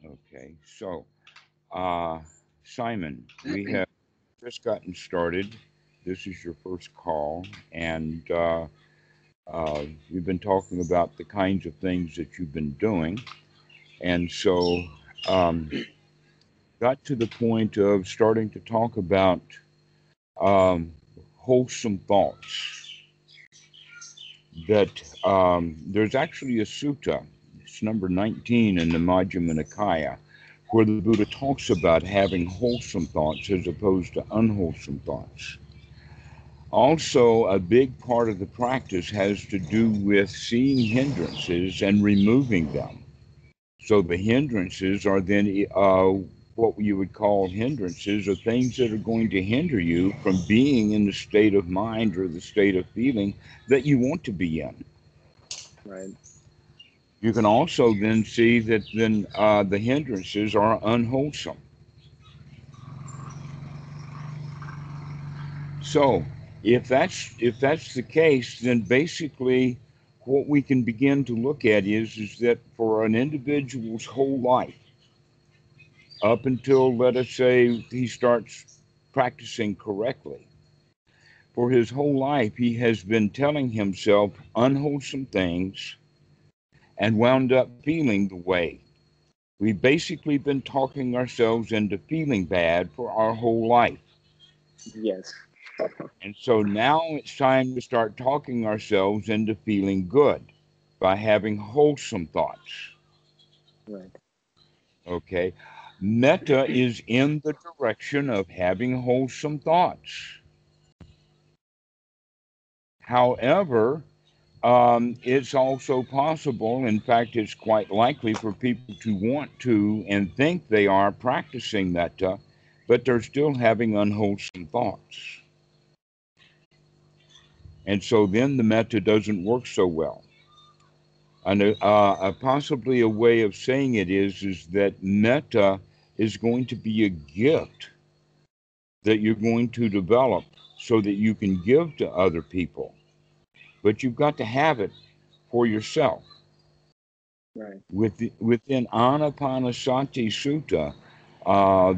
Okay, so Simon, we have just gotten started. This is your first call, and we've been talking about the kinds of things that you've been doing. And so um, got to the point of starting to talk about um, wholesome thoughts. That there's actually a sutta, it's number 19 in the Majjhima Nikaya, where the Buddha talks about having wholesome thoughts as opposed to unwholesome thoughts. Also, a big part of the practice has to do with seeing hindrances and removing them. So the hindrances are then what you would call hindrances are things that are going to hinder you from being in the state of mind or the state of feeling that you want to be in. Right. You can also then see that then the hindrances are unwholesome. So if that's the case, then basically what we can begin to look at is that for an individual's whole life, up until let us say he starts practicing correctly, for his whole life he has been telling himself unwholesome things and wound up feeling the way. We've basically been talking ourselves into feeling bad for our whole life. Yes. And so now it's time to start talking ourselves into feeling good by having wholesome thoughts. Right. Okay. Metta is in the direction of having wholesome thoughts. However, it's also possible, in fact, it's quite likely for people to want to and think they are practicing metta, but they're still having unwholesome thoughts. And so then the metta doesn't work so well. And possibly a way of saying it is that metta is going to be a gift that you're going to develop so that you can give to other people. But you've got to have it for yourself. Right. Within Anapanasati Sutta,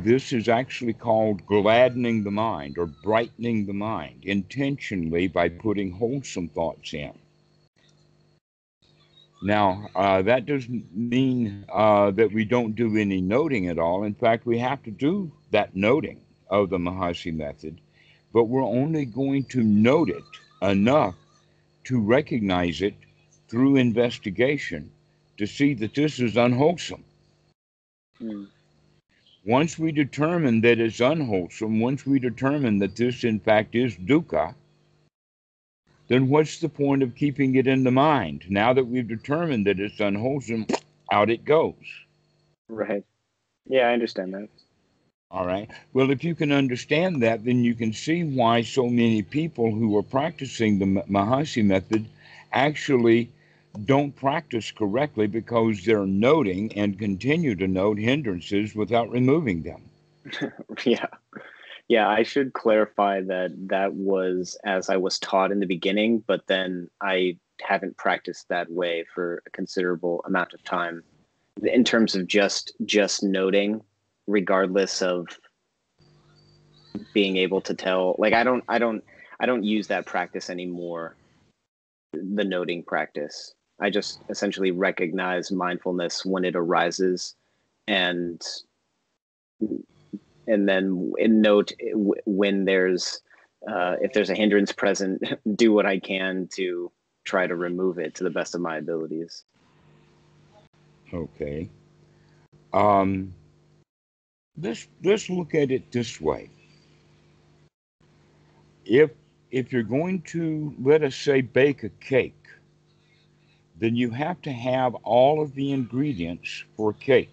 this is actually called gladdening the mind or brightening the mind intentionally by putting wholesome thoughts in. Now, that doesn't mean that we don't do any noting at all. In fact, we have to do that noting of the Mahasi method, but we're only going to note it enough to recognize it through investigation to see that this is unwholesome. Mm. Once we determine that it's unwholesome, once we determine that this in fact is dukkha, then what's the point of keeping it in the mind? Now that we've determined that it's unwholesome, out it goes. Right. Yeah, I understand that. All right. Well, if you can understand that, then you can see why so many people who are practicing the Mahasi method actually don't practice correctly because they're noting and continue to note hindrances without removing them. Yeah. Yeah, I should clarify that that was as I was taught in the beginning, but then I haven't practiced that way for a considerable amount of time in terms of just noting, regardless of being able to tell. Like I don't use that practice anymore, the noting practice. I just essentially recognize mindfulness when it arises, and then note when there's if there's a hindrance present, do what I can to try to remove it to the best of my abilities. Okay. Um, let's look at it this way. If if you're going to let us say bake a cake, then you have to have all of the ingredients for cake.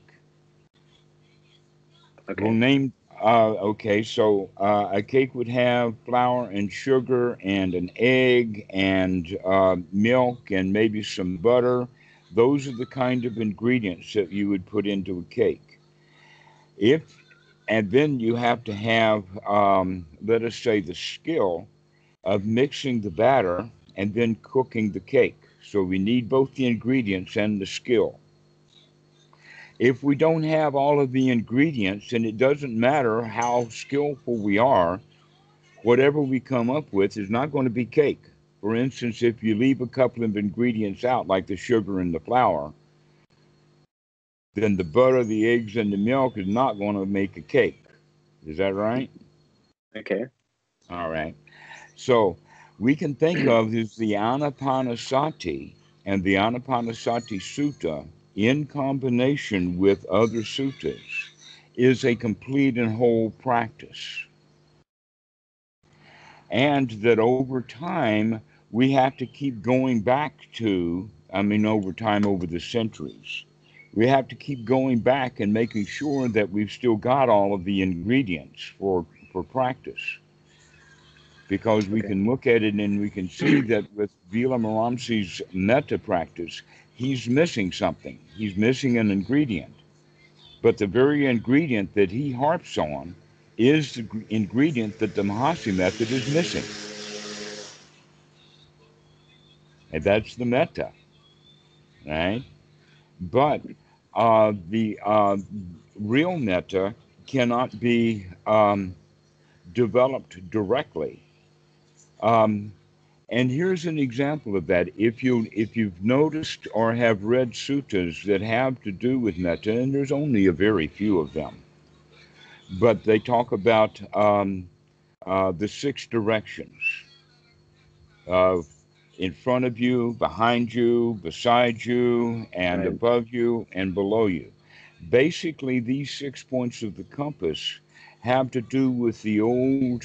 We'll Okay. name. Okay, so a cake would have flour and sugar and an egg and milk and maybe some butter. Those are the kind of ingredients that you would put into a cake. If and then you have to have, let us say, the skill of mixing the batter and then cooking the cake. So we need both the ingredients and the skill. If we don't have all of the ingredients, and it doesn't matter how skillful we are, whatever we come up with is not going to be cake. For instance, if you leave a couple of ingredients out, like the sugar and the flour, then the butter, the eggs, and the milk is not going to make a cake. Is that right? Okay. All right. So we can think of this the Anapanasati and the Anapanasati Sutta in combination with other suttas is a complete and whole practice. And that over time, we have to keep going back to, over time, over the centuries, we have to keep going back and making sure that we've still got all of the ingredients for practice. Because we Okay. can look at it and we can see that with Vilamoramsi's metta practice, he's missing something. He's missing an ingredient. But the very ingredient that he harps on is the ingredient that the Mahasi method is missing. And that's the metta, right? But the real metta cannot be developed directly. Um, And here's an example of that. If you've noticed or have read suttas that have to do with metta, and there's only a very few of them, but they talk about the six directions of in front of you, behind you, beside you, and Right. above you, and below you. Basically, these 6 points of the compass have to do with the old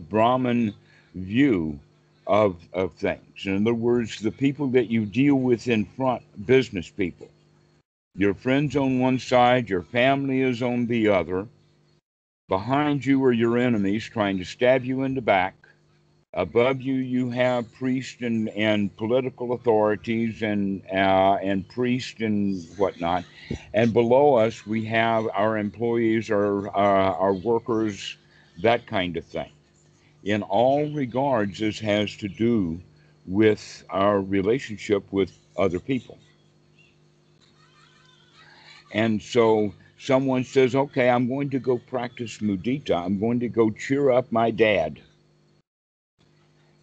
Brahmin view of things. In other words, the people that you deal with in front, business people. Your friends on one side, your family is on the other. Behind you are your enemies trying to stab you in the back. Above you, you have priests and political authorities and priests and whatnot. And below us, we have our employees, our workers, that kind of thing. In all regards, this has to do with our relationship with other people. And so someone says, okay, I'm going to go practice mudita. I'm going to go cheer up my dad.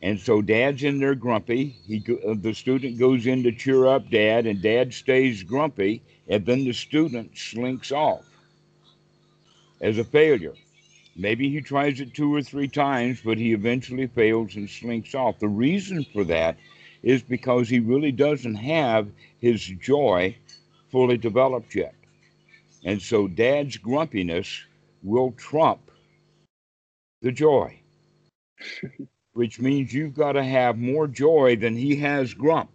And so dad's in there grumpy. The student goes in to cheer up dad, and dad stays grumpy, and then the student slinks off as a failure. Maybe he tries it 2 or 3 times, but he eventually fails and slinks off. The reason for that is because he really doesn't have his joy fully developed yet. And so dad's grumpiness will trump the joy, which means you've got to have more joy than he has grump.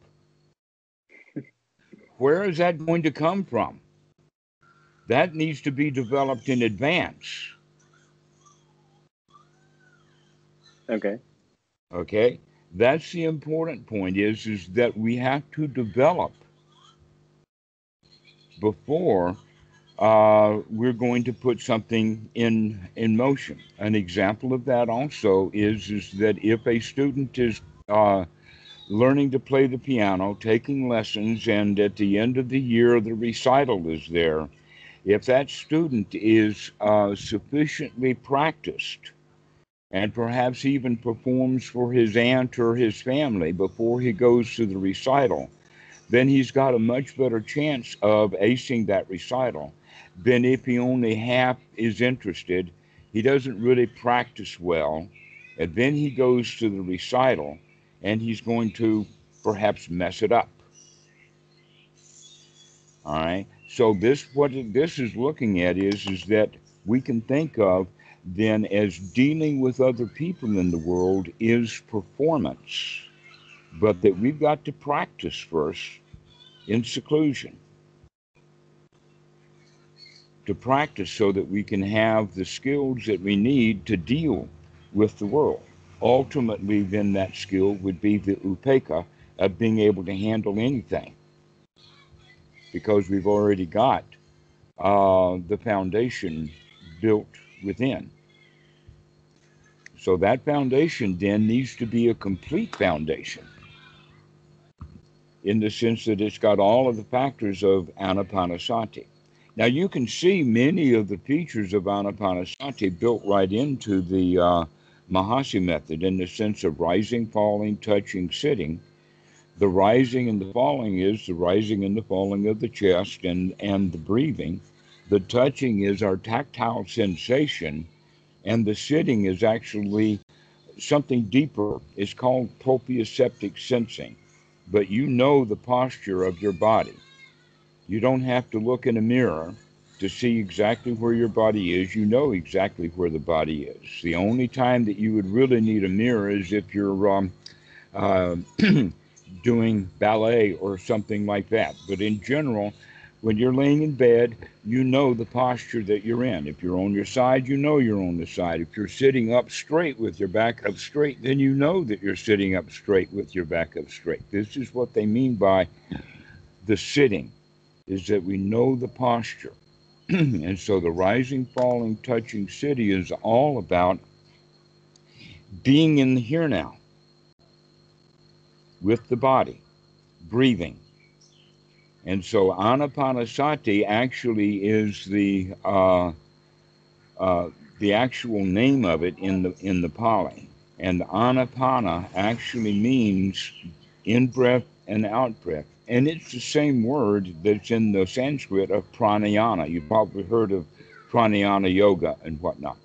Where is that going to come from? That needs to be developed in advance. Okay. Okay? That's the important point is that we have to develop before we're going to put something in motion. An example of that also is that if a student is learning to play the piano, taking lessons, and at the end of the year the recital is there, if that student is sufficiently practiced and perhaps even performs for his aunt or his family before he goes to the recital, then he's got a much better chance of acing that recital than if he only half is interested. He doesn't really practice well, and then he goes to the recital and he's going to perhaps mess it up. All right. So this is looking at is that we can think of then as dealing with other people in the world is performance, but that we've got to practice first in seclusion, to practice so that we can have the skills that we need to deal with the world. Ultimately, then that skill would be the upeka of being able to handle anything because we've already got the foundation built within. So that foundation then needs to be a complete foundation in the sense that it's got all of the factors of anapanasati. Now you can see many of the features of Anapanasati built right into the Mahasi method in the sense of rising, falling, touching, sitting. The rising and the falling is the rising and the falling of the chest and the breathing. The touching is our tactile sensation, and the sitting is actually something deeper. It's called proprioceptic sensing. But you know the posture of your body. You don't have to look in a mirror to see exactly where your body is. You know exactly where the body is. The only time that you would really need a mirror is if you're uh, doing ballet or something like that. But in general, when you're laying in bed, you know the posture that you're in. If you're on your side, you know you're on the side. If you're sitting up straight with your back up straight, then you know that you're sitting up straight with your back up straight. This is what they mean by the sitting, is that we know the posture. And so the rising, falling, touching, sitting is all about being in the here now with the body, breathing. And so Anapanasati actually is the actual name of it in the Pali. And Anapana actually means in breath and out breath. And it's the same word that's in the Sanskrit of pranayana. You've probably heard of pranayana yoga and whatnot.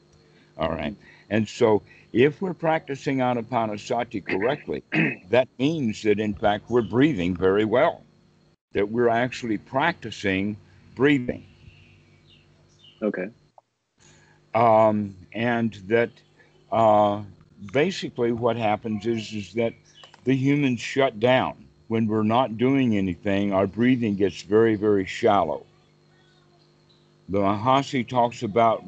All right. And so if we're practicing Anapanasati correctly, that means that in fact we're breathing very well, that we're actually practicing breathing. Okay. And that uh, basically what happens is that the humans shut down. When we're not doing anything, our breathing gets very, very shallow. The Mahasi talks about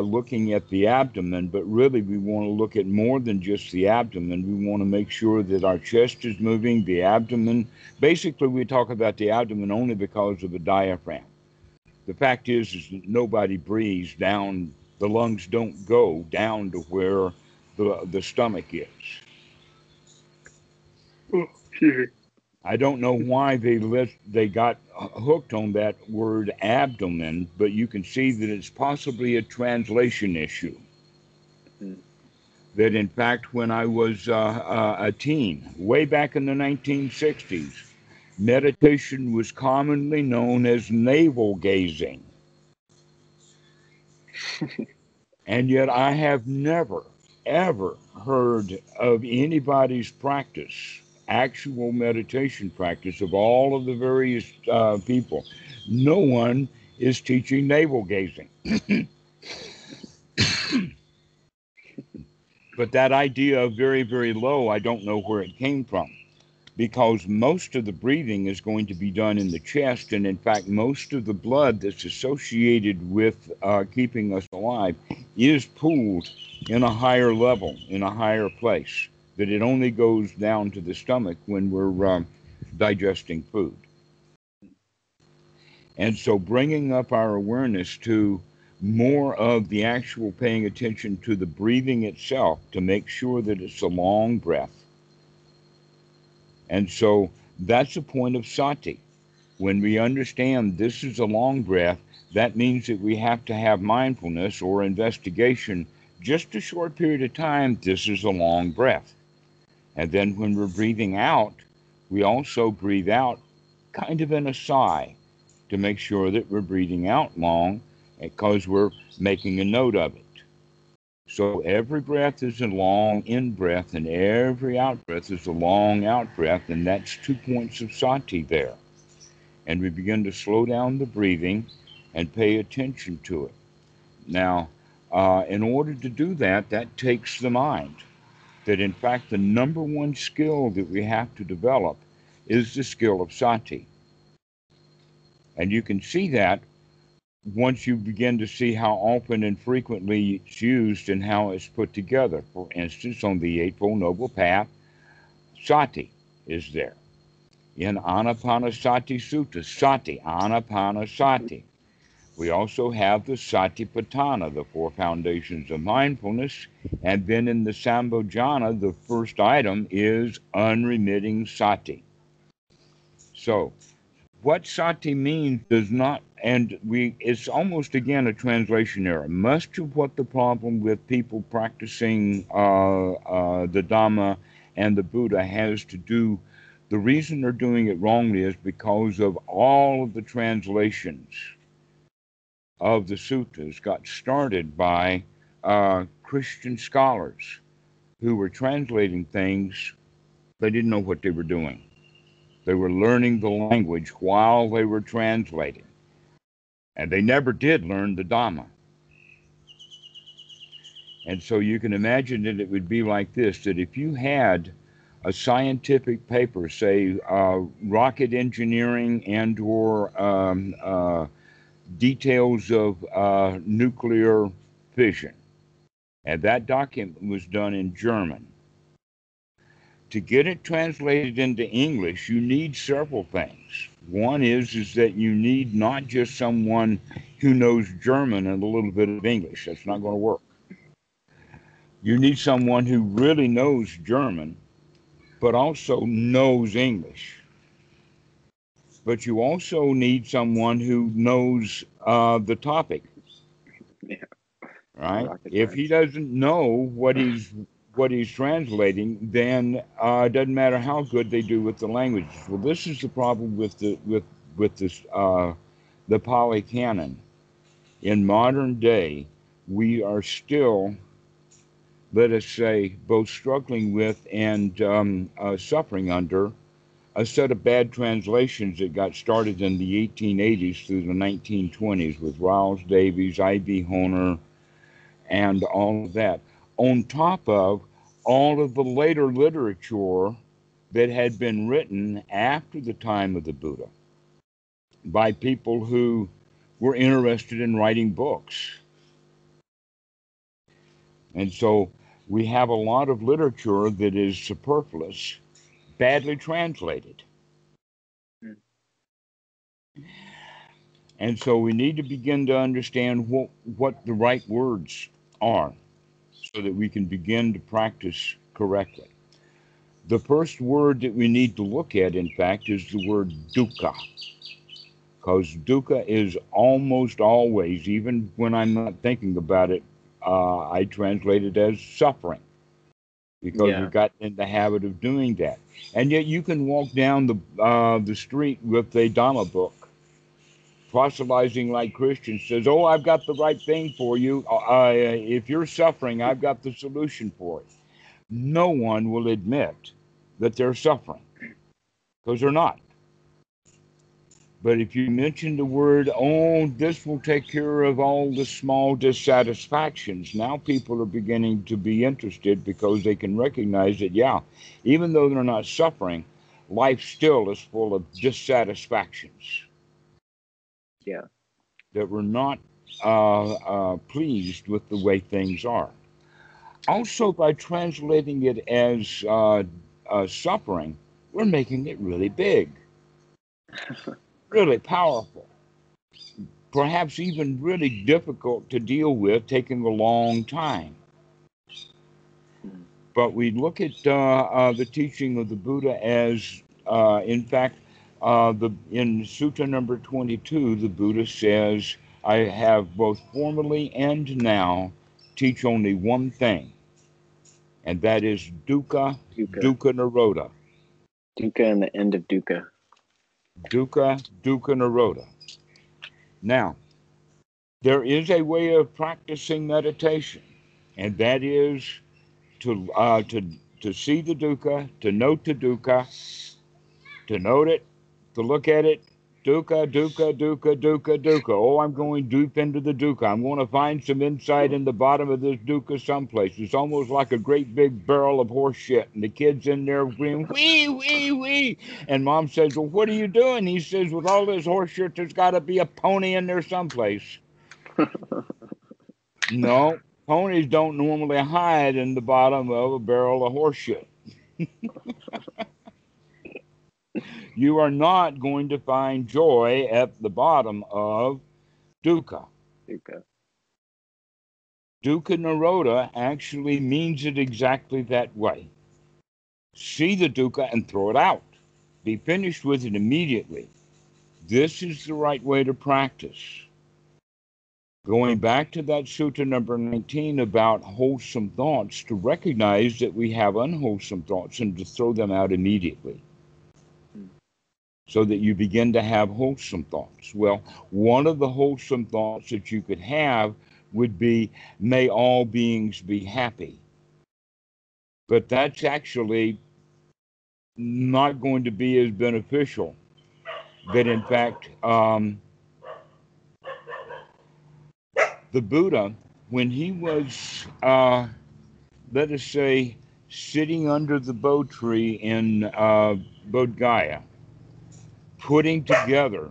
looking at the abdomen, but really we want to look at more than just the abdomen. We want to make sure that our chest is moving, the abdomen. Basically, we talk about the abdomen only because of the diaphragm. The fact is that nobody breathes down. The lungs don't go down to where the stomach is. Oh, excuse me. I don't know why they got hooked on that word abdomen, but you can see that it's possibly a translation issue. Mm. That in fact, when I was a teen, way back in the 1960s, meditation was commonly known as navel gazing. And yet I have never, ever heard of anybody's practice, actual meditation practice of all of the various people. No one is teaching navel gazing. But that idea of very, very low, I don't know where it came from. Because most of the breathing is going to be done in the chest. And in fact, most of the blood that's associated with keeping us alive is pooled in a higher level, in a higher place, that it only goes down to the stomach when we're digesting food. And so bringing up our awareness to more of the actual paying attention to the breathing itself to make sure that it's a long breath. And so that's a point of sati. When we understand this is a long breath, that means that we have to have mindfulness or investigation just a short period of time. This is a long breath. And then when we're breathing out, we also breathe out kind of in a sigh to make sure that we're breathing out long because we're making a note of it. So every breath is a long in breath, and every out breath is a long out breath, and that's 2 points of sati there. And we begin to slow down the breathing and pay attention to it. Now, in order to do that, that takes the mind. That in fact, the number one skill that we have to develop is the skill of sati. And you can see that once you begin to see how often and frequently it's used and how it's put together. For instance, on the Eightfold Noble Path, sati is there. In Anapanasati Sutta, sati, Anapanasati. We also have the Satipatthana, the four foundations of mindfulness. And then in the Sambhojana, the first item is unremitting sati. So what sati means does not, and it's almost again a translation error. Much of what the problem with people practicing the Dhamma and the Buddha has to do, the reason they're doing it wrongly is because of all of the translations of the suttas got started by Christian scholars who were translating things. They didn't know what they were doing. They were learning the language while they were translating. And they never did learn the Dhamma. And so you can imagine that it would be like this, that if you had a scientific paper, say rocket engineering and or details of nuclear fission, and that document was done in German, to get it translated into English, you need several things. One is that you need not just someone who knows German and a little bit of English. That's not going to work. You need someone who really knows German, but also knows English. But you also need someone who knows the topic. Yeah. Right? Rocket If he science. doesn't know what he's translating, then it doesn't matter how good they do with the languages. Well, this is the problem with this the Pali Canon. In modern day, we are still, let us say, both struggling with and suffering under a set of bad translations that got started in the 1880s through the 1920s with Riles Davies, I.B. Honer, and all of that, on top of all of the later literature that had been written after the time of the Buddha by people who were interested in writing books. And so we have a lot of literature that is superfluous, badly translated. Mm. And so we need to begin to understand what the right words are so that we can begin to practice correctly. The first word that we need to look at, in fact, is the word dukkha. Because dukkha is almost always, even when I'm not thinking about it, I translate it as suffering. Because Yeah. we've gotten in the habit of doing that. And yet you can walk down the street with a Dhamma book, proselytizing like Christians, says, oh, I've got the right thing for you. If you're suffering, I've got the solution for it. No one will admit that they're suffering, because they're not. But if you mention the word, oh, this will take care of all the small dissatisfactions, now people are beginning to be interested because they can recognize that, yeah, even though they're not suffering, life still is full of dissatisfactions. Yeah. That we're not pleased with the way things are. Also, by translating it as suffering, we're making it really big, really powerful, perhaps even really difficult to deal with, taking a long time. Mm. But we look at the teaching of the Buddha as, in fact, in Sutta number 22, the Buddha says, I have both formerly and now teach only one thing, and that is dukkha, Dukkha. dukkha nirodha. Dukkha and the end of dukkha. Dukkha, dukkha nirodha. Now, there is a way of practicing meditation, and that is to see the dukkha, to note the dukkha, to note it, to look at it. Dukkha, dukkha, dukkha, dukkha, dukkha. Oh, I'm going deep into the dukkha. I'm going to find some insight in the bottom of this dukkha someplace. It's almost like a great big barrel of horse shit, and the kid's in there going, wee, wee, wee. And mom says, well, what are you doing? He says, with all this horse shit, there's got to be a pony in there someplace. No, ponies don't normally hide in the bottom of a barrel of horse shit. You are not going to find joy at the bottom of dukkha. Dukkha. Dukkha nirodha actually means it exactly that way. See the dukkha and throw it out. Be finished with it immediately. This is the right way to practice. Going back to that sutta number 19 about wholesome thoughts, to recognize that we have unwholesome thoughts and to throw them out immediately, so that you begin to have wholesome thoughts. Well, one of the wholesome thoughts that you could have would be, may all beings be happy. But that's actually not going to be as beneficial. That in fact, the Buddha, when he was, let us say, sitting under the Bo tree in Bodh Gaya, putting together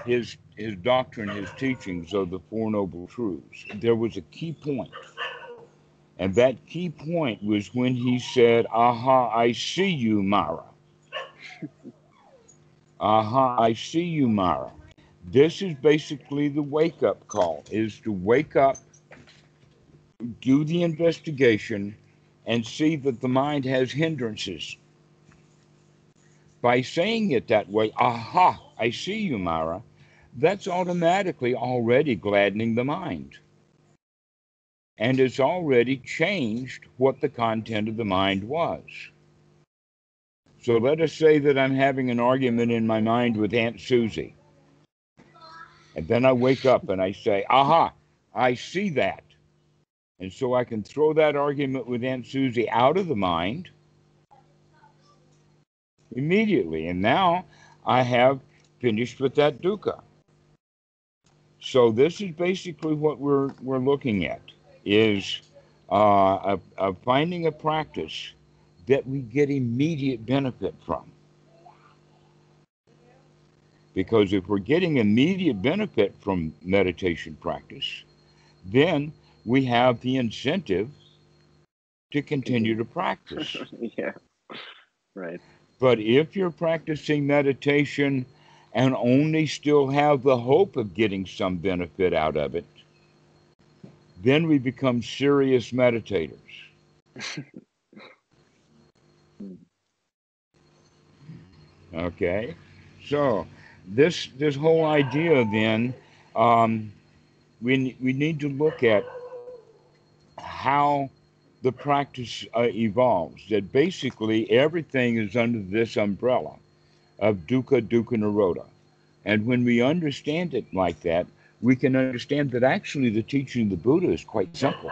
his doctrine, his teachings of the Four Noble Truths, there was a key point. And that key point was when he said, "Aha, I see you, Mara. Aha, I see you, Mara." This is basically the wake-up call, is to wake up, do the investigation, and see that the mind has hindrances. By saying it that way, "Aha, I see you, Mara," that's automatically already gladdening the mind. And it's already changed what the content of the mind was. So let us say that I'm having an argument in my mind with Aunt Susie. And then I wake up and I say, "Aha, I see that." And so I can throw that argument with Aunt Susie out of the mind immediately. And now I have finished with that dukkha. So this is basically what we're looking at, is finding a practice that we get immediate benefit from. Because if we're getting immediate benefit from meditation practice, then we have the incentive to continue to practice. Yeah, right. But if you're practicing meditation and only still have the hope of getting some benefit out of it, then we become serious meditators. Okay? So this whole idea then, we need to look at how the practice evolves. That basically everything is under this umbrella of dukkha, dukkha nirodha. And when we understand it like that, we can understand that actually the teaching of the Buddha is quite simple.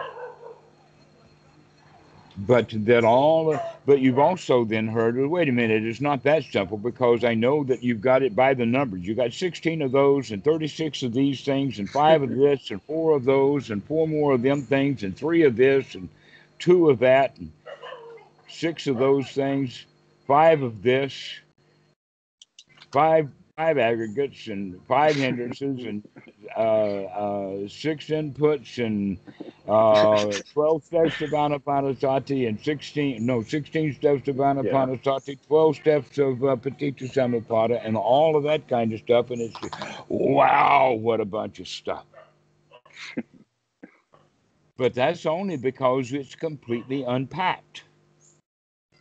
But you've also then heard, well, wait a minute, it's not that simple, because I know that you've got it by the numbers. You got 16 of those and 36 of these things and 5 of this and 4 of those and 4 more of them things and 3 of this and 2 of that and 6 of those things, 5 of this, 5 aggregates and 5 hindrances and 6 inputs and 12 steps of Anapanasati and 16 steps of Anapanasati, 12 steps of Paticca Samuppada, and all of that kind of stuff. And it's, wow, what a bunch of stuff. But that's only because it's completely unpacked.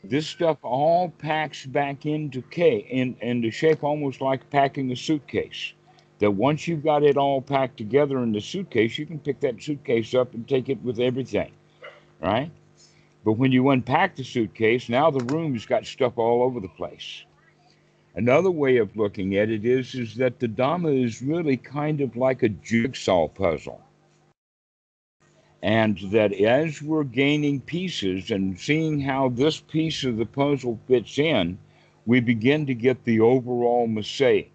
This stuff all packs back into shape, almost like packing a suitcase. That once you've got it all packed together in the suitcase, you can pick that suitcase up and take it with everything, right? But when you unpack the suitcase, now the room's got stuff all over the place. Another way of looking at it is that the Dhamma is really kind of like a jigsaw puzzle. And that as we're gaining pieces and seeing how this piece of the puzzle fits in, we begin to get the overall mosaic.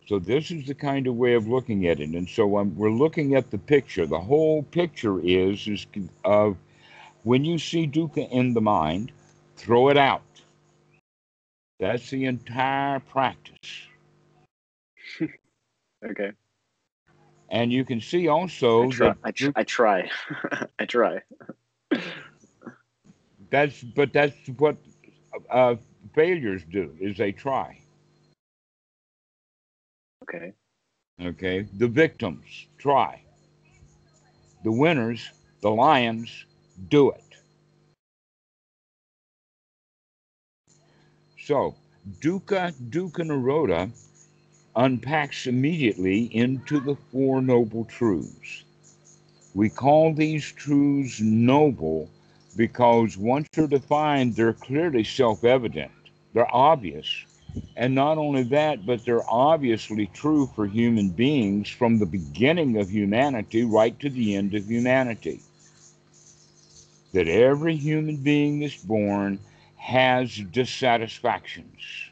So this is the kind of way of looking at it. And so we're looking at the picture. The whole picture is of when you see dukkha in the mind, throw it out. That's the entire practice. Okay. And you can see also I try. I try. That's what failures do, is they try. Okay. Okay. The victims try. The winners, the lions, do it. So Dukkha Nirodha unpacks immediately into the Four Noble Truths. We call these truths noble because once they're defined, they're clearly self-evident. They're obvious. And not only that, but they're obviously true for human beings from the beginning of humanity right to the end of humanity. That every human being that's born has dissatisfactions.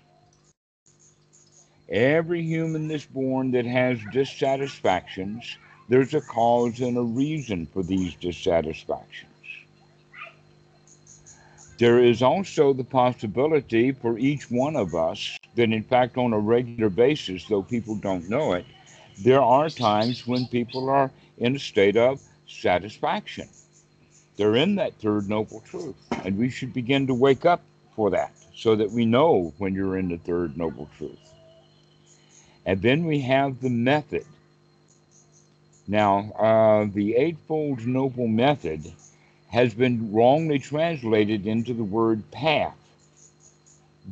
Every human that's born that has dissatisfactions, there's a cause and a reason for these dissatisfactions. There is also the possibility for each one of us that, in fact, on a regular basis, though people don't know it, there are times when people are in a state of satisfaction. They're in that third noble truth, and we should begin to wake up for that so that we know when you're in the third noble truth. And then we have the method. Now, the Eightfold Noble Method has been wrongly translated into the word path.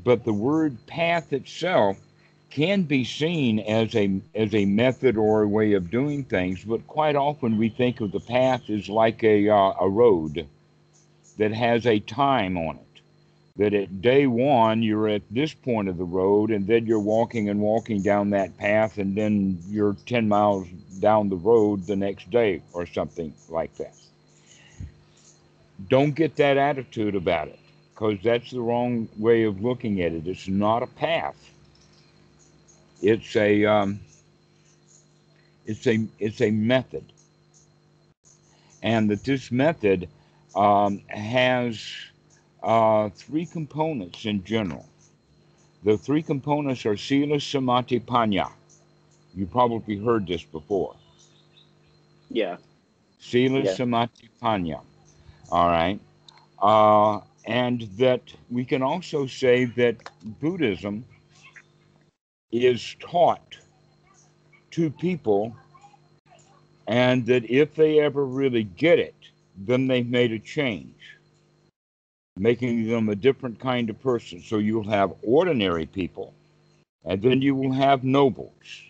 But the word path itself can be seen as a method or a way of doing things, but quite often we think of the path as like a road that has a time on it. That at day one, you're at this point of the road, and then you're walking and walking down that path, and then you're 10 miles down the road the next day or something like that. Don't get that attitude about it, because that's the wrong way of looking at it. It's not a path. It's a method, and that this method has three components in general. The three components are sila, samadhi, panya. You probably heard this before. Yeah. Sila, Yeah. samadhi, panya. All right. And that we can also say that Buddhism is taught to people, and that if they ever really get it, then they've made a change, making them a different kind of person. So you'll have ordinary people, and then you will have nobles.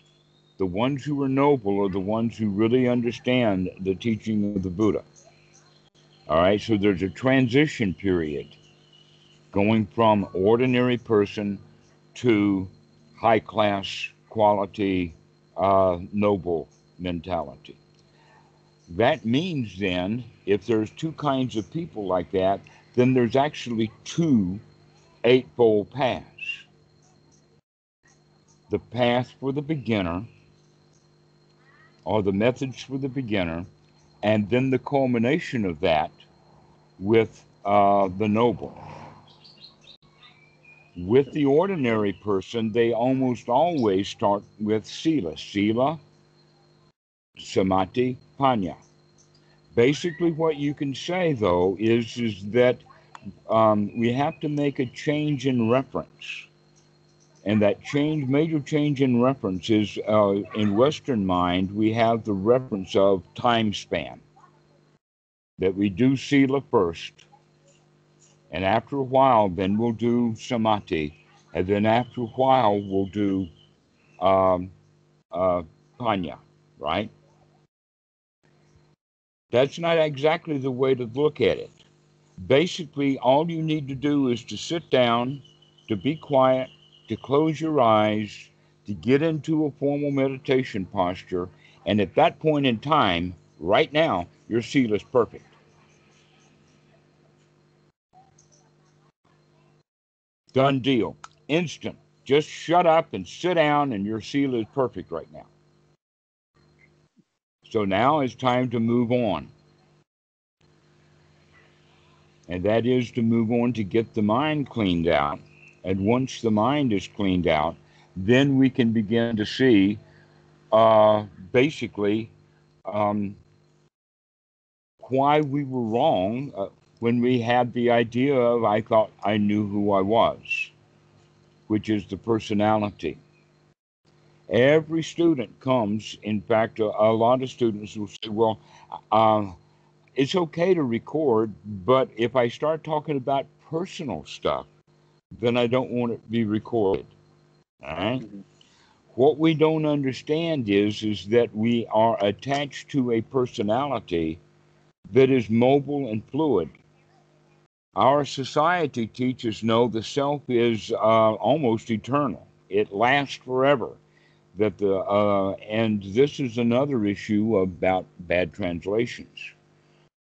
The ones who are noble are the ones who really understand the teaching of the Buddha. All right, so there's a transition period going from ordinary person to high class quality noble mentality. That means then, if there's two kinds of people like that, then there's actually two eightfold paths. The path for the beginner, or the methods for the beginner, and then the culmination of that with the noble. With the ordinary person, they almost always start with sila, samadhi, panya. Basically, what you can say though is that we have to make a change in reference. And that major change in reference is in Western mind, we have the reference of time span. That we do sila first, and after a while, then we'll do samadhi, and then after a while, we'll do um, uh, panya, right? That's not exactly the way to look at it. Basically, all you need to do is to sit down, to be quiet, to close your eyes, to get into a formal meditation posture, and at that point in time, right now, your sila is perfect. Done deal. Instant. Just shut up and sit down, and your sila is perfect right now. So now it's time to move on. And that is to move on to get the mind cleaned out. And once the mind is cleaned out, then we can begin to see basically um, why we were wrong when we had the idea of I thought I knew who I was, which is the personality. Every student comes, in fact, a lot of students will say, well, uh, it's okay to record, but if I start talking about personal stuff, then I don't want it to be recorded. All right? Mm-hmm. What we don't understand is that we are attached to a personality that is mobile and fluid. Our society teaches no, the self is almost eternal. It lasts forever. That the and this is another issue about bad translations,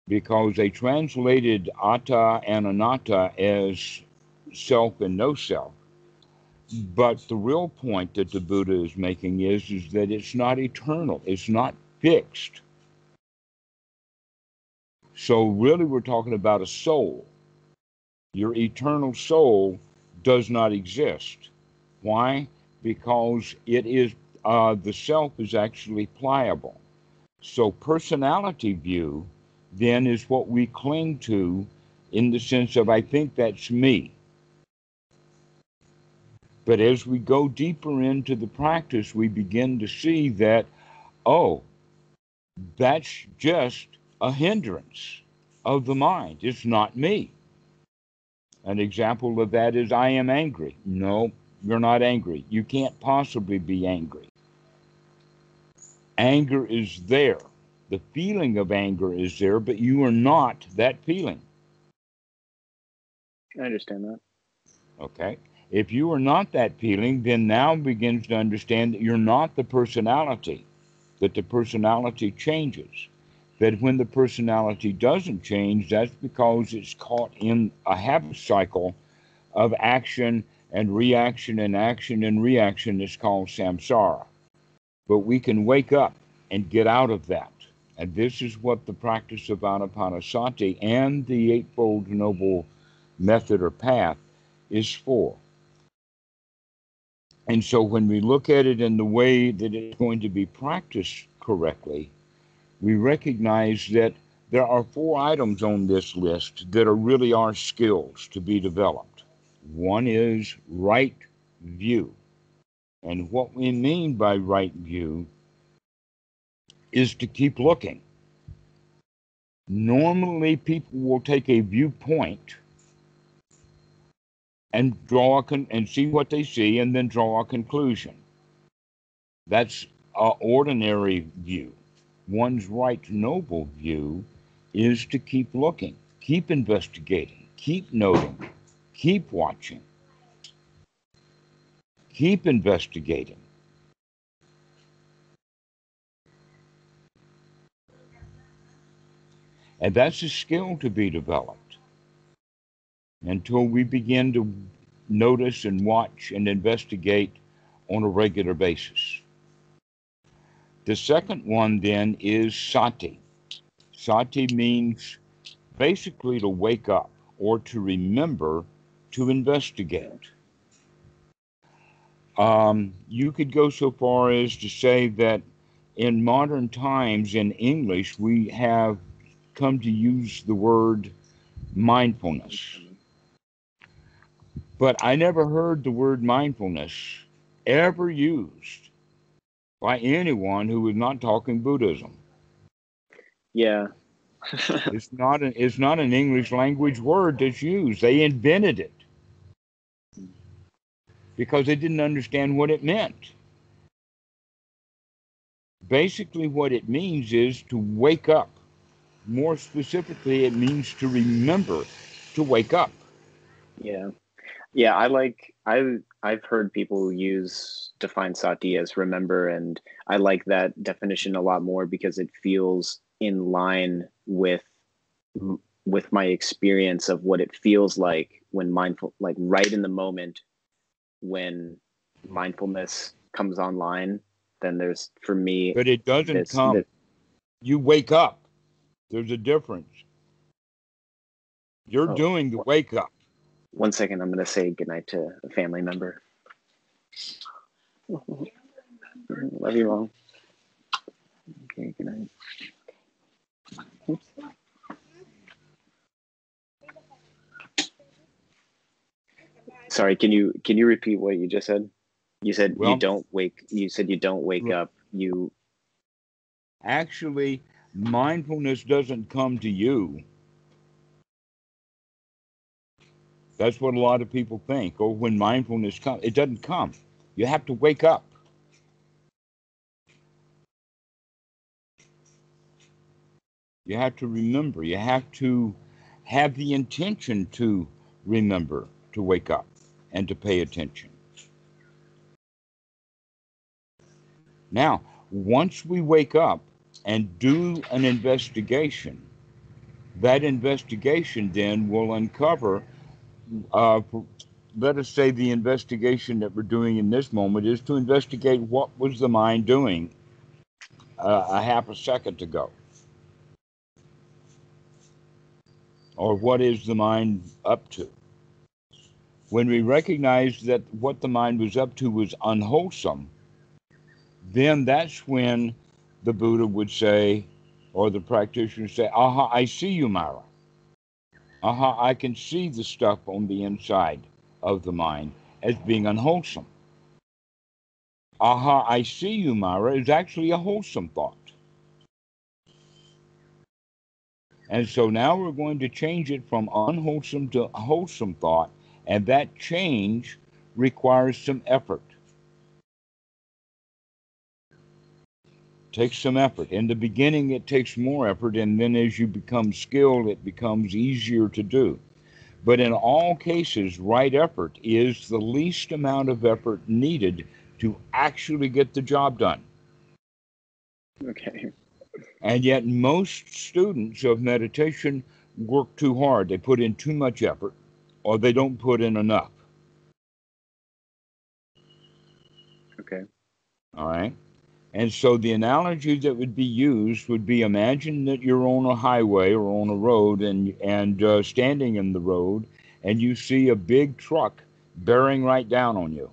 because they translated atta and anatta as self and no self. But the real point that the Buddha is making is that it's not eternal. It's not fixed. So really we're talking about a soul. Your eternal soul does not exist. Why? Because it is the self is actually pliable. So personality view then is what we cling to in the sense of I think that's me. But as we go deeper into the practice, we begin to see that, oh, that's just a hindrance of the mind. It's not me. An example of that is I am angry. No, you're not angry. You can't possibly be angry. Anger is there. The feeling of anger is there, but you are not that feeling. I understand that. Okay? If you are not that feeling, then now begins to understand that you're not the personality, that the personality changes. That when the personality doesn't change, that's because it's caught in a habit cycle of action and reaction and action and reaction is called samsara. But we can wake up and get out of that. And this is what the practice of Anapanasati and the Eightfold Noble Method or path is for. And so when we look at it in the way that it's going to be practiced correctly, we recognize that there are 4 items on this list that are really our skills to be developed. One is right view. And what we mean by right view is to keep looking. Normally, people will take a viewpoint and and see what they see and then draw a conclusion. That's an ordinary view. One's right noble view is to keep looking, keep investigating, keep noting, keep watching, keep investigating. And that's a skill to be developed until we begin to notice and watch and investigate on a regular basis. The second one then is sati. Sati means basically to wake up or to remember to investigate. You could go so far as to say that in modern times in English, we have come to use the word mindfulness. But I never heard the word mindfulness ever used by anyone who was not talking Buddhism. Yeah. It's not an English language word that's used. They invented it because they didn't understand what it meant. Basically, what it means is to wake up. More specifically, it means to remember to wake up. Yeah. Yeah, I've heard people define sati as remember, and I like that definition a lot more because it feels in line with my experience of what it feels like when mindful, like right in the moment when mindfulness comes online. Then there's, for me, But it doesn't this. come. You wake up. There's a difference. You're Oh, doing the wake up. 1 second, I'm gonna say goodnight to a family member. Love you all. Okay, good night. Oops. Sorry, can you repeat what you just said? You said you Well, don't wake. You said you don't wake up. You. actually, mindfulness doesn't come to you. That's what a lot of people think. Oh, when mindfulness comes, it doesn't come. You have to wake up. You have to remember. You have to have the intention to remember, to wake up, and to pay attention. Now, once we wake up and do an investigation, that investigation then will uncover, uh, let us say the investigation that we're doing in this moment is to investigate what was the mind doing a half a second ago, or what is the mind up to. When we recognize that what the mind was up to was unwholesome, then that's when the Buddha would say, or the practitioner say, aha, I see you, Mara. Aha, I can see the stuff on the inside of the mind as being unwholesome. Aha, I see you, Mara, is actually a wholesome thought. And so now we're going to change it from unwholesome to wholesome thought, and that change requires some effort. Takes some effort. In the beginning, it takes more effort, and then as you become skilled, it becomes easier to do. But in all cases, right effort is the least amount of effort needed to actually get the job done. Okay. And yet, most students of meditation work too hard. They put in too much effort, or they don't put in enough. Okay. All right. And so the analogy that would be used would be, imagine that you're on a highway or on a road, and standing in the road, and you see a big truck bearing right down on you,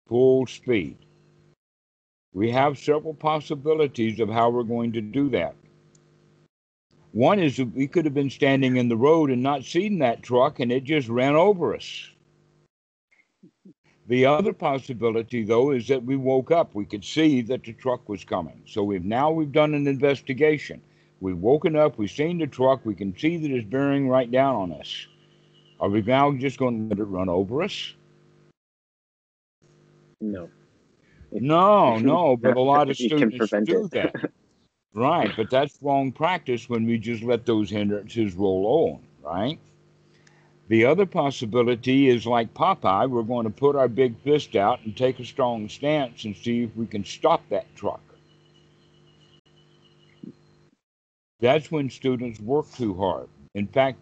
full speed. We have several possibilities of how we're going to do that. One is that we could have been standing in the road and not seen that truck, and it just ran over us. The other possibility, though, is that we woke up. We could see that the truck was coming. So we've done an investigation. We've woken up. We've seen the truck. We can see that it's bearing right down on us. Are we now just going to let it run over us? No. No. But a lot of You can students prevent it. do that. Right. But that's wrong practice when we just let those hindrances roll on. Right. The other possibility is like Popeye, we're going to put our big fist out and take a strong stance and see if we can stop that truck. That's when students work too hard. In fact,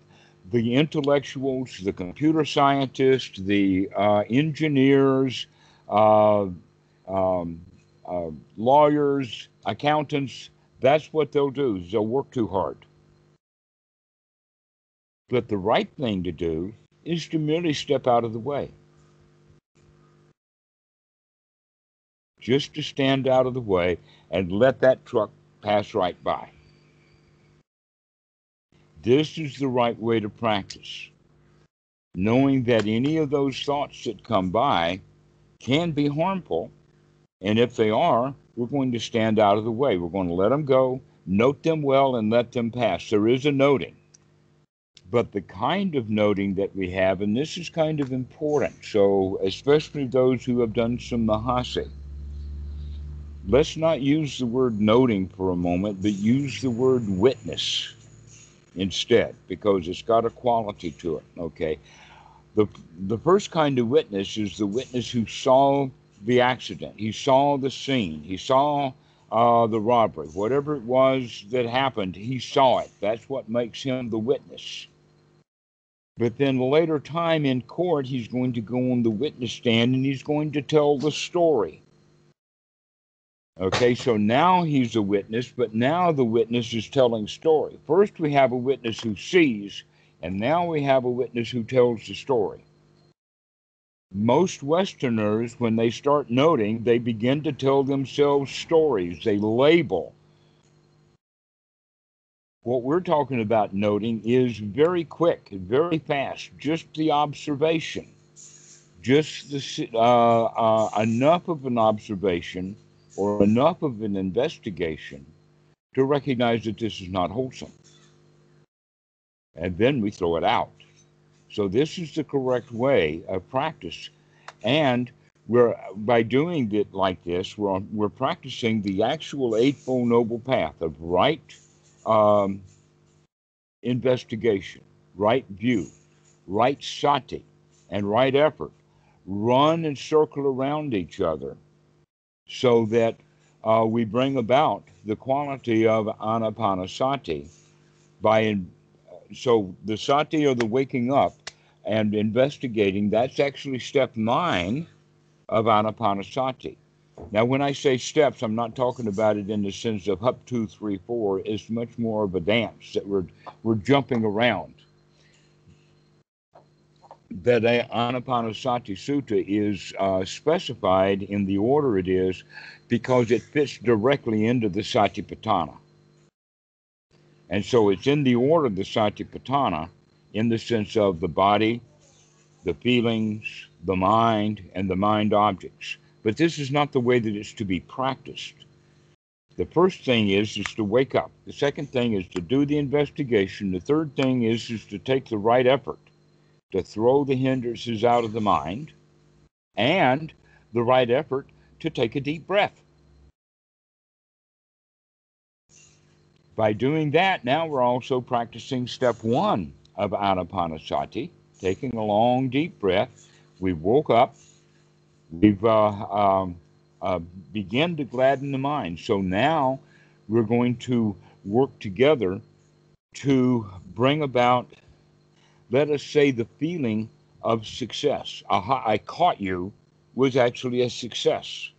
the intellectuals, the computer scientists, the engineers, uh, um, lawyers, accountants, that's what they'll do, is they'll work too hard. But the right thing to do is to merely step out of the way. Just to stand out of the way and let that truck pass right by. This is the right way to practice, knowing that any of those thoughts that come by can be harmful, and if they are, we're going to stand out of the way. We're going to let them go, note them well, and let them pass. There is a noting, but the kind of noting that we have, and this is kind of important, so especially those who have done some Mahasi, let's not use the word noting for a moment, but use the word witness instead, because it's got a quality to it. Okay. The, the first kind of witness is the witness who saw the accident. He saw the scene. He saw the robbery. Whatever it was that happened, he saw it. That's what makes him the witness. But then later time in court, he's going to go on the witness stand and he's going to tell the story. Okay, so now he's a witness, but now the witness is telling story. First we have a witness who sees, and now we have a witness who tells the story. Most Westerners, when they start noting, they begin to tell themselves stories. They label. What we're talking about noting is very quick, very fast, just the observation, just enough of an observation or enough of an investigation to recognize that this is not wholesome. And then we throw it out. So this is the correct way of practice. And by doing it like this, we're practicing the actual Eightfold Noble Path of right um, investigation, right view, right sati, and right effort. Run and circle around each other so that we bring about the quality of Anapanasati so the sati, or the waking up and investigating, that's actually step 9 of Anapanasati. Now, when I say steps, I'm not talking about it in the sense of up, 2, 3, 4. It's much more of a dance that we're jumping around. That Anapanasati Sutta is specified in the order it is because it fits directly into the Satipatthana. And so it's in the order of the Satipatthana in the sense of the body, the feelings, the mind, and the mind objects. But this is not the way that it's to be practiced. The first thing is to wake up. The second thing is to do the investigation. The third thing is to take the right effort to throw the hindrances out of the mind, and the right effort to take a deep breath. By doing that, now we're also practicing step 1 of Anapanasati, taking a long, deep breath. We've woke up. We've begun to gladden the mind. So now we're going to work together to bring about, let us say, the feeling of success. Aha, I caught you was actually a success.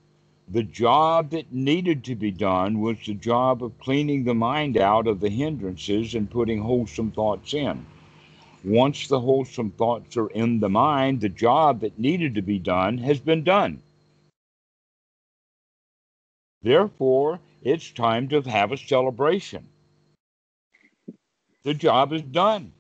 The job that needed to be done was the job of cleaning the mind out of the hindrances and putting wholesome thoughts in. Once the wholesome thoughts are in the mind, the job that needed to be done has been done. Therefore, it's time to have a celebration. The job is done.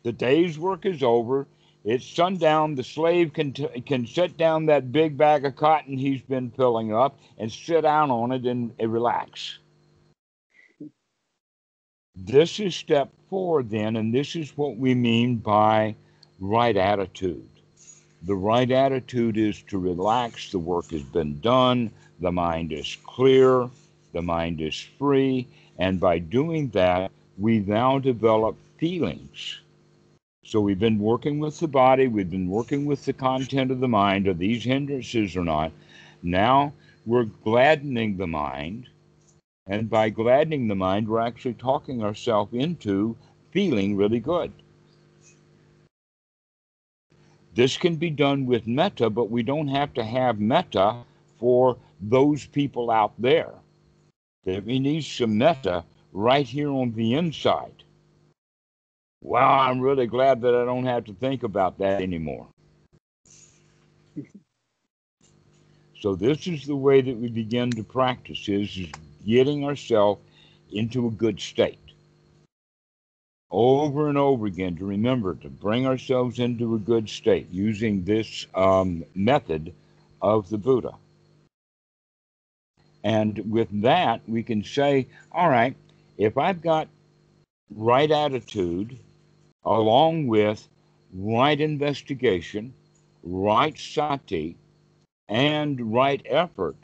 The day's work is over. It's sundown. The slave can set down that big bag of cotton he's been filling up and sit down on it and relax. This is step 4 then, and this is what we mean by right attitude. The right attitude is to relax. The work has been done. The mind is clear. The mind is free. And by doing that, we now develop feelings. So we've been working with the body. We've been working with the content of the mind. Are these hindrances or not? Now we're gladdening the mind. And by gladdening the mind, we're actually talking ourselves into feeling really good. This can be done with metta, but we don't have to have metta for those people out there. We need some metta right here on the inside. Well, I'm really glad that I don't have to think about that anymore. So this is the way that we begin to practice, is getting ourselves into a good state. Over and over again, to remember to bring ourselves into a good state using this method of the Buddha. And with that, we can say, all right, if I've got right attitude along with right investigation, right sati, and right effort,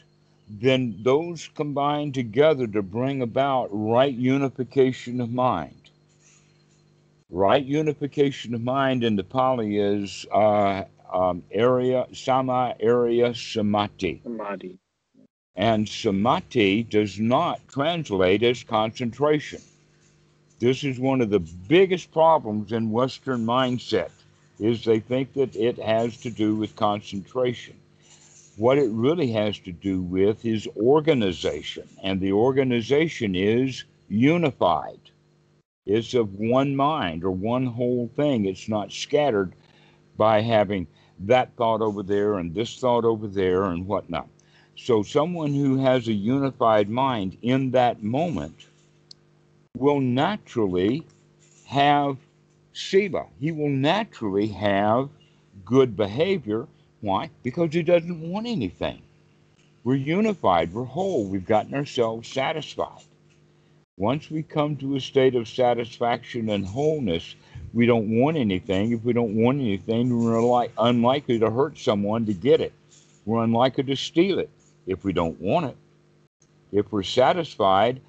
then those combine together to bring about right unification of mind. Right unification of mind in the Pali is area samadhi. Samadhi. And samadhi does not translate as concentration. This is one of the biggest problems in Western mindset, is they think that it has to do with concentration. What it really has to do with is organization, and the organization is unified. It's of one mind or one whole thing. It's not scattered by having that thought over there and this thought over there and whatnot. So someone who has a unified mind in that moment will naturally have sila. He will naturally have good behavior. Why? Because he doesn't want anything. We're unified. We're whole. We've gotten ourselves satisfied. Once we come to a state of satisfaction and wholeness, we don't want anything. If we don't want anything, we're unlikely to hurt someone to get it. We're unlikely to steal it if we don't want it. If we're satisfied,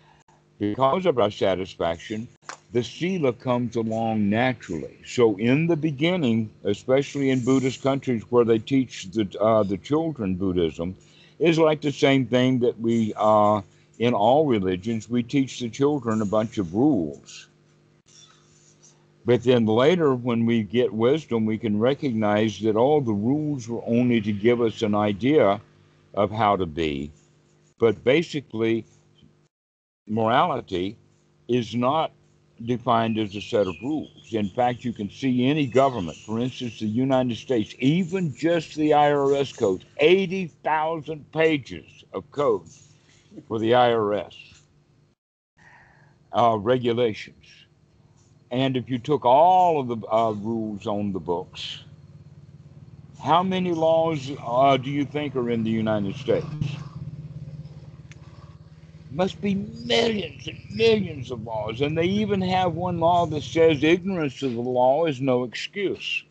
because of our satisfaction, the sila comes along naturally. So in the beginning, especially in Buddhist countries where they teach the children Buddhism, is like the same thing that we, in all religions, we teach the children a bunch of rules. But then later, when we get wisdom, we can recognize that all the rules were only to give us an idea of how to be. But basically, morality is not defined as a set of rules. In fact, you can see any government, for instance, the United States, even just the IRS code, 80,000 pages of code for the IRS, regulations. And if you took all of the rules on the books, how many laws do you think are in the United States? Must be millions and millions of laws. And they even have one law that says ignorance of the law is no excuse.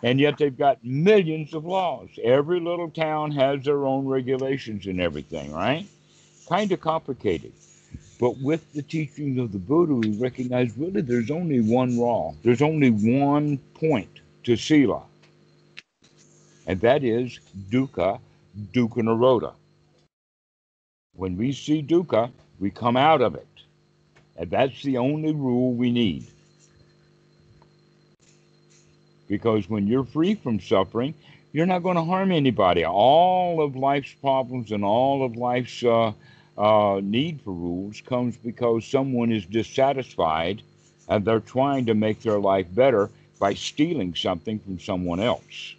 And yet they've got millions of laws. Every little town has their own regulations and everything, right? Kind of complicated. But with the teaching of the Buddha, we recognize really there's only one law. There's only one point to sila. And that is dukkha, dukkha nirodha. When we see dukkha, we come out of it. And that's the only rule we need. Because when you're free from suffering, you're not going to harm anybody. All of life's problems and all of life's need for rules comes because someone is dissatisfied and they're trying to make their life better by stealing something from someone else.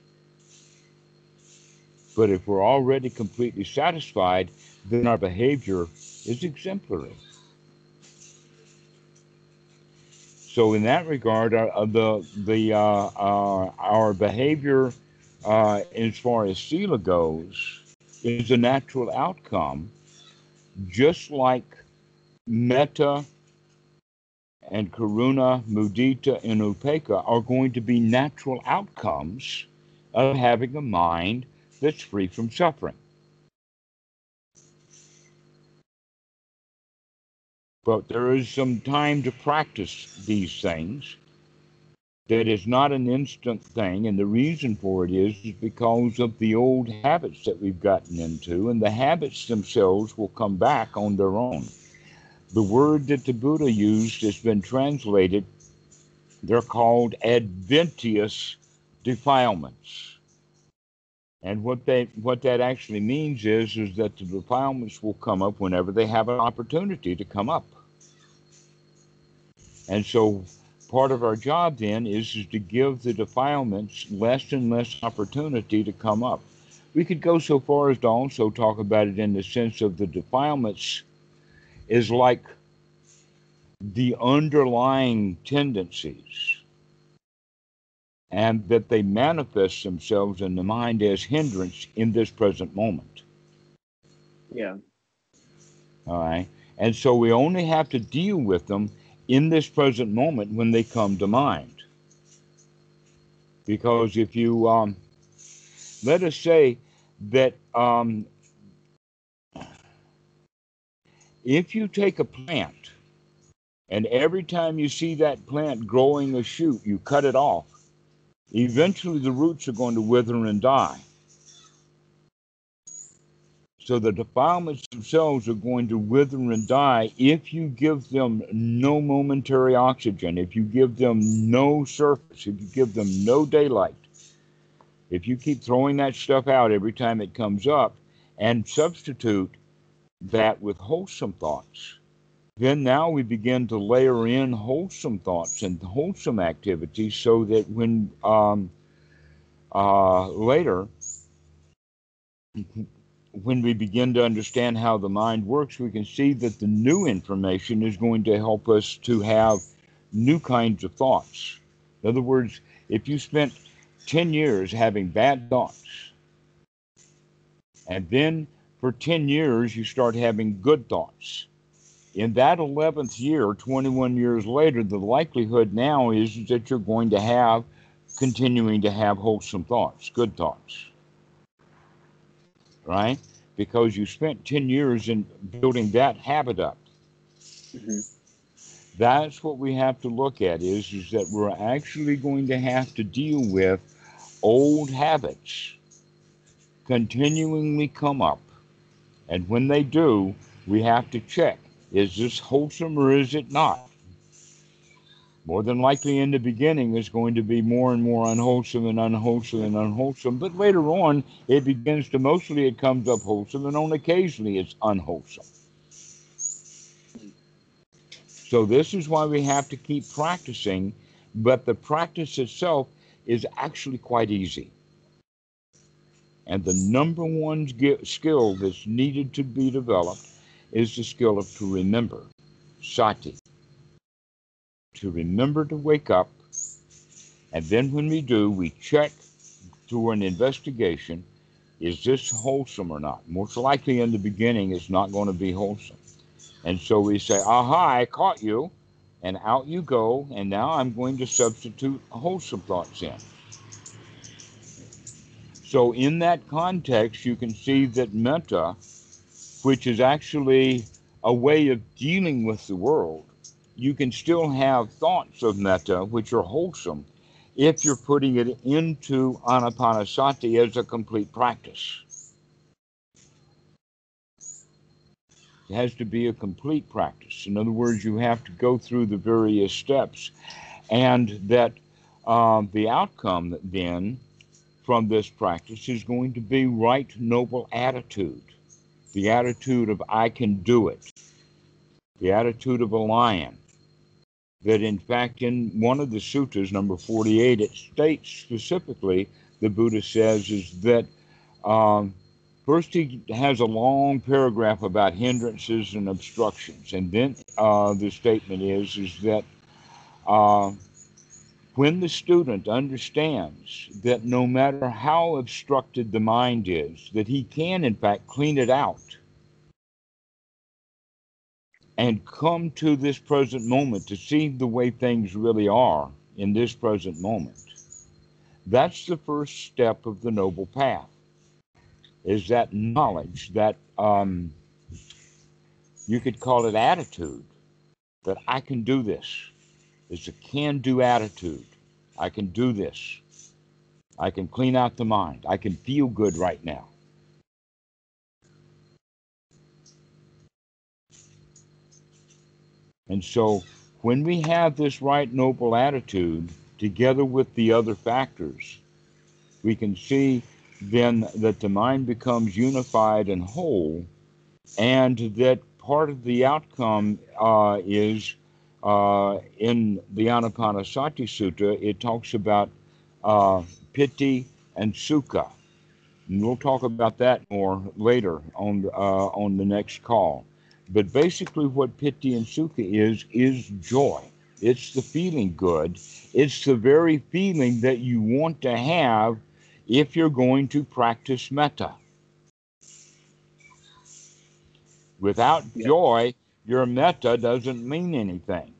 But if we're already completely satisfied, then our behavior is exemplary. So in that regard, our behavior, as far as sila goes, is a natural outcome, just like metta and karuna, mudita, and upekkha are going to be natural outcomes of having a mind that's free from suffering. But there is some time to practice these things. That is not an instant thing, and the reason for it is because of the old habits that we've gotten into, and the habits themselves will come back on their own. The word that the Buddha used has been translated, they're called adventitious defilements. And what that actually means is that the defilements will come up whenever they have an opportunity to come up. And so part of our job then is to give the defilements less and less opportunity to come up. We could go so far as to also talk about it in the sense of the defilements is like the underlying tendencies, and that they manifest themselves in the mind as hindrance in this present moment. Yeah. All right. And so we only have to deal with them in this present moment when they come to mind. Because if you, let us say that if you take a plant and every time you see that plant growing a shoot, you cut it off, eventually the roots are going to wither and die. So the defilements themselves are going to wither and die if you give them no momentary oxygen, if you give them no surface, if you give them no daylight. If you keep throwing that stuff out every time it comes up and substitute that with wholesome thoughts, then now we begin to layer in wholesome thoughts and wholesome activities so that when later, when we begin to understand how the mind works, we can see that the new information is going to help us to have new kinds of thoughts. In other words, if you spent 10 years having bad thoughts, and then for 10 years you start having good thoughts, In that 11th year, 21 years later, the likelihood now is that you're going to have, continuing to have wholesome thoughts, good thoughts, right? Because you spent 10 years in building that habit up. Mm-hmm. That's what we have to look at is that we're actually going to have to deal with old habits continually come up. And when they do, we have to check, is this wholesome or is it not? More than likely in the beginning, it's going to be more and more unwholesome and unwholesome and unwholesome. But later on, it begins to mostly it comes up wholesome and only occasionally it's unwholesome. So this is why we have to keep practicing, but the practice itself is actually quite easy. And the number one skill that's needed to be developed is the skill of to remember, sati, to remember to wake up. And then when we do, we check through an investigation, is this wholesome or not? Most likely in the beginning, it's not going to be wholesome. And so we say, aha, I caught you. And out you go. And now I'm going to substitute wholesome thoughts in. So in that context, you can see that metta, which is actually a way of dealing with the world, you can still have thoughts of metta, which are wholesome, if you're putting it into Anapanasati as a complete practice. It has to be a complete practice. In other words, you have to go through the various steps, and that the outcome then from this practice is going to be right noble attitude, the attitude of I can do it, the attitude of a lion. That in fact, in one of the sutras, number 48, it states specifically, the Buddha says, is that first he has a long paragraph about hindrances and obstructions, and then the statement is that when the student understands that no matter how obstructed the mind is, that he can in fact clean it out and come to this present moment to see the way things really are in this present moment. That's the first step of the noble path, is that knowledge, that you could call it attitude, that I can do this. It's a can-do attitude. I can do this. I can clean out the mind. I can feel good right now. And so when we have this right noble attitude together with the other factors, we can see then that the mind becomes unified and whole, and that part of the outcome is in the Anapanasati Sutta, it talks about piti and sukha. And we'll talk about that more later on the next call. But basically what piti and sukha is joy. It's the feeling good. It's the very feeling that you want to have if you're going to practice metta. Without Yeah. joy, your metta doesn't mean anything.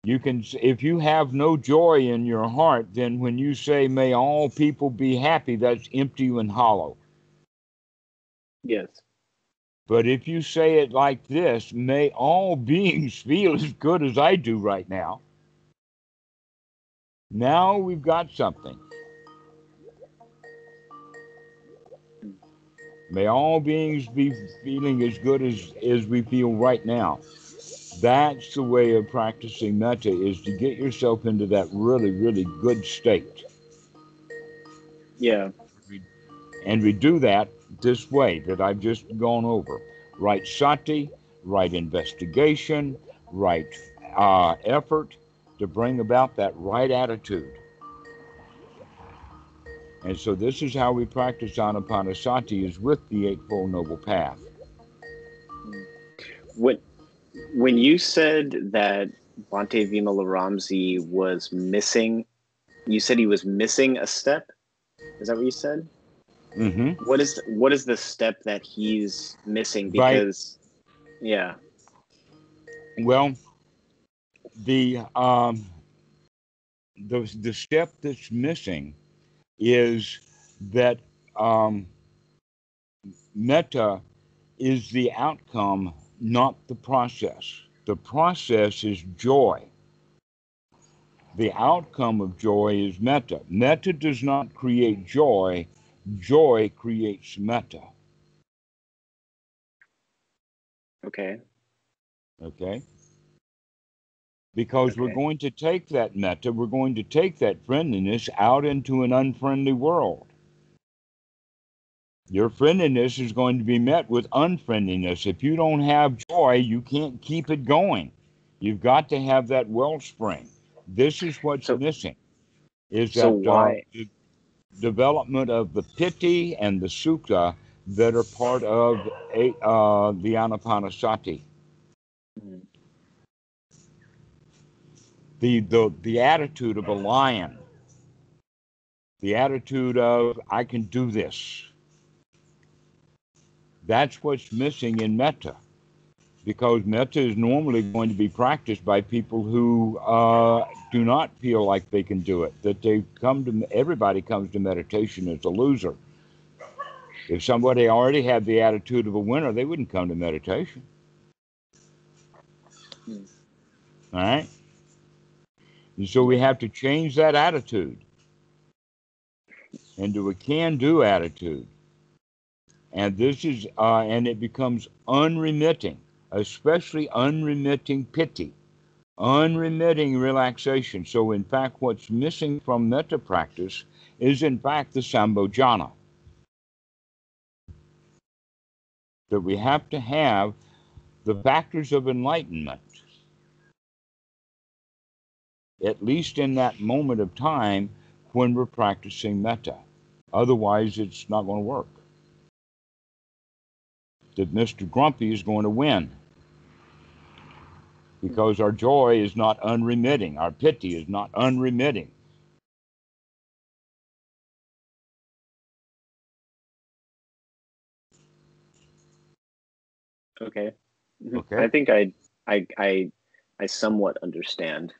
You can, if you have no joy in your heart, then when you say, may all people be happy, that's empty and hollow. Yes. But if you say it like this, may all beings feel as good as I do right now, now we've got something. May all beings be feeling as good as we feel right now. That's the way of practicing metta, is to get yourself into that really, really good state. Yeah. And we do that this way that I've just gone over. Right sati, right investigation, right effort to bring about that right attitude. And so this is how we practice Anapanasati, is with the Eightfold Noble Path. When you said that Bhante Vimalaramsi was missing, you said he was missing a step. Is that what you said? Mm-hmm. What is the step that he's missing? By Because yeah. Well, the the step that's missing is that um, metta is the outcome, not the process. The process is joy. The outcome of joy is metta. Metta does not create joy. Joy creates metta. Okay. Okay? Because we're Okay. going to take that metta, we're going to take that friendliness out into an unfriendly world. Your friendliness is going to be met with unfriendliness. If you don't have joy, you can't keep it going. You've got to have that wellspring. This is what's So missing, is so that why? the development of the piti and the sukha that are part of the Anapanasati. Mm. The attitude of a lion, the attitude of, I can do this. That's what's missing in metta, because metta is normally going to be practiced by people who do not feel like they can do it. That they come to everybody comes to meditation as a loser. If somebody already had the attitude of a winner, they wouldn't come to meditation. Mm. All right, and so we Yeah. have to change that attitude into a can-do attitude, and this is and it becomes unremitting, especially unremitting piti, unremitting relaxation. So, in fact, what's missing from metta practice is, in fact, the sambojana. That we have to have the factors of enlightenment, at least in that moment of time when we're practicing metta. Otherwise, it's not going to work. That Mr. Grumpy is going to win Mm. because our joy is not unremitting, our piti is not unremitting. Okay. Mhm. Okay? I think I I I somewhat understand.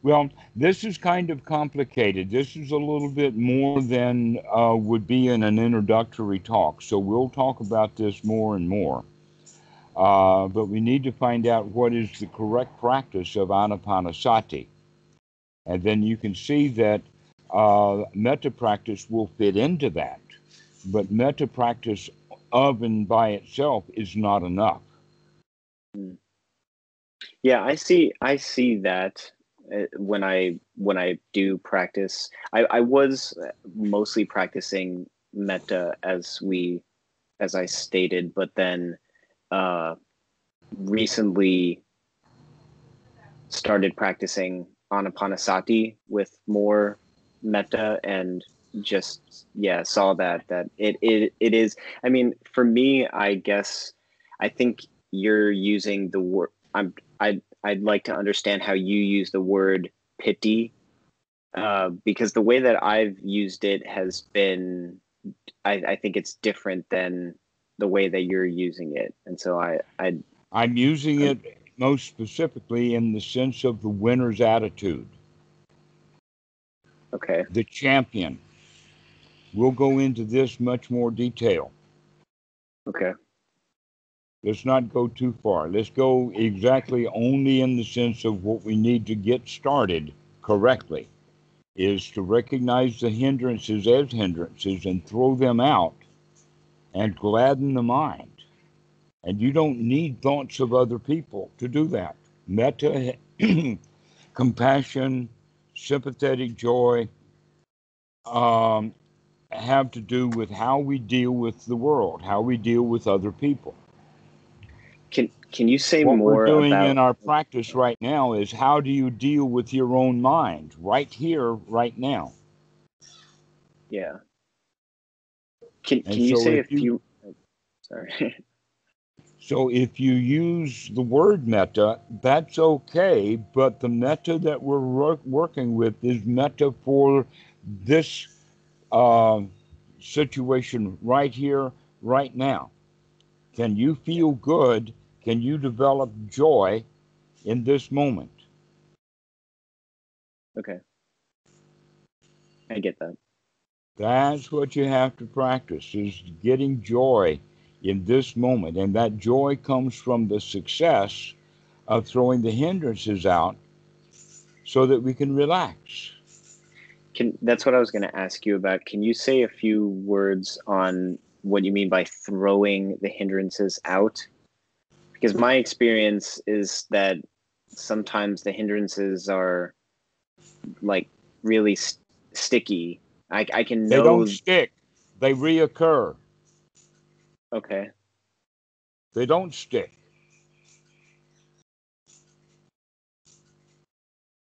Well, this is kind of complicated. This is a little bit more than would be in an introductory talk. So we'll talk about this more and more. But we need to find out what is the correct practice of Anapanasati. And then you can see that metta practice will fit into that. But metta practice of and by itself is not enough. Mm. Yeah, I see that when I do practice. I was mostly practicing metta as I stated, but then uh, recently started practicing Anapanasati with more metta and just saw that it is. I mean, for me, I guess I think you're using the word. I'd like to understand how you use the word piti, because the way that I've used it has been, I think it's different than the way that you're using it, and so I'm using it most specifically in the sense of the winner's attitude, okay. the champion. We'll go into this much more detail. Okay. Let's not go too far. Let's go exactly only in the sense of what we need to get started correctly is to recognize the hindrances as hindrances and throw them out and gladden the mind. And you don't need thoughts of other people to do that. Metta, compassion, sympathetic joy um, have to do with how we deal with the world, how we deal with other people. Can you say What we're more doing in about? our practice right now is how do you deal with your own mind right here, right now. Yeah. And Can you so say if a you few? Sorry. so if you use the word metta, that's okay, but the metta that we're working with is metta for this uh, situation right here, right now. Can you feel good? Can you develop joy in this moment. Okay. I get that. That's what you have to practice, is getting joy in this moment. And that joy comes from the success of throwing the hindrances out so that we can relax. That's what I was going to ask you about. Can you say a few words on what you mean by throwing the hindrances out? Because my experience is that sometimes the hindrances are like really sticky. I can They don't know. stick, they reoccur. Okay. They don't stick,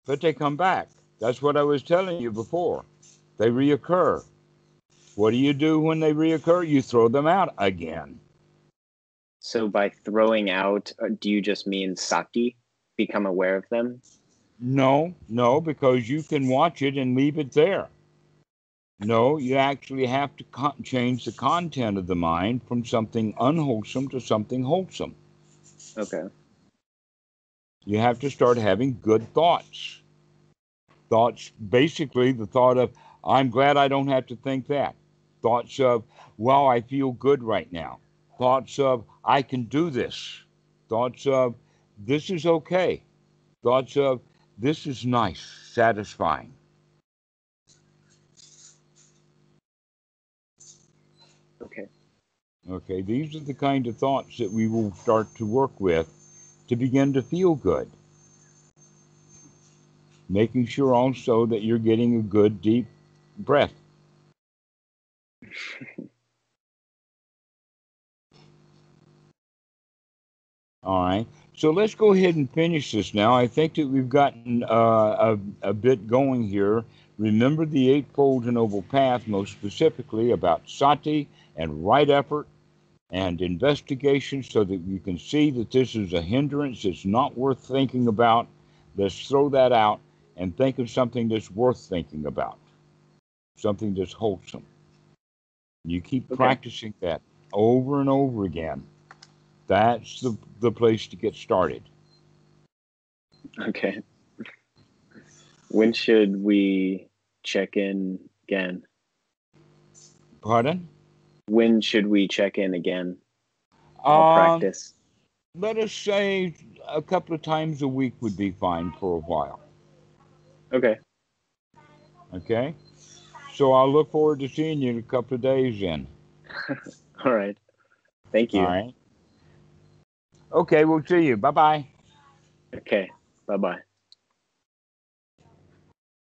but they come back. That's what I was telling you before. They reoccur. What do you do when they reoccur? You throw them out again. So by throwing out, do you just mean sati? Become aware of them? No, no, because you can watch it and leave it there. No, you actually have to change the content of the mind from something unwholesome to something wholesome. Okay. You have to start having good thoughts. Thoughts, basically, the thought of, I'm glad I don't have to think that. Thoughts of, wow, I feel good right now. Thoughts of, I can do this. Thoughts of, this is okay. Thoughts of, this is nice, satisfying. Okay. Okay, these are the kind of thoughts that we will start to work with to begin to feel good. Making sure also that you're getting a good deep breath. All right. So let's go ahead and finish this now. I think that we've gotten a bit going here. Remember the Eightfold and Noble Path, most specifically about sati and right effort and investigation, so that you can see that this is a hindrance. It's not worth thinking about. Let's throw that out and think of something that's worth thinking about, something that's wholesome. You keep Okay. practicing that over and over again. That's the place to get started. Okay. When should we check in again? Pardon? When should we check in again? I'll Uh, practice. Let us say a couple of times a week would be fine for a while. Okay. Okay? So I'll look forward to seeing you in a couple of days then. All right. Thank All you. right. Okay, we'll see you. Bye bye. Okay. Bye bye.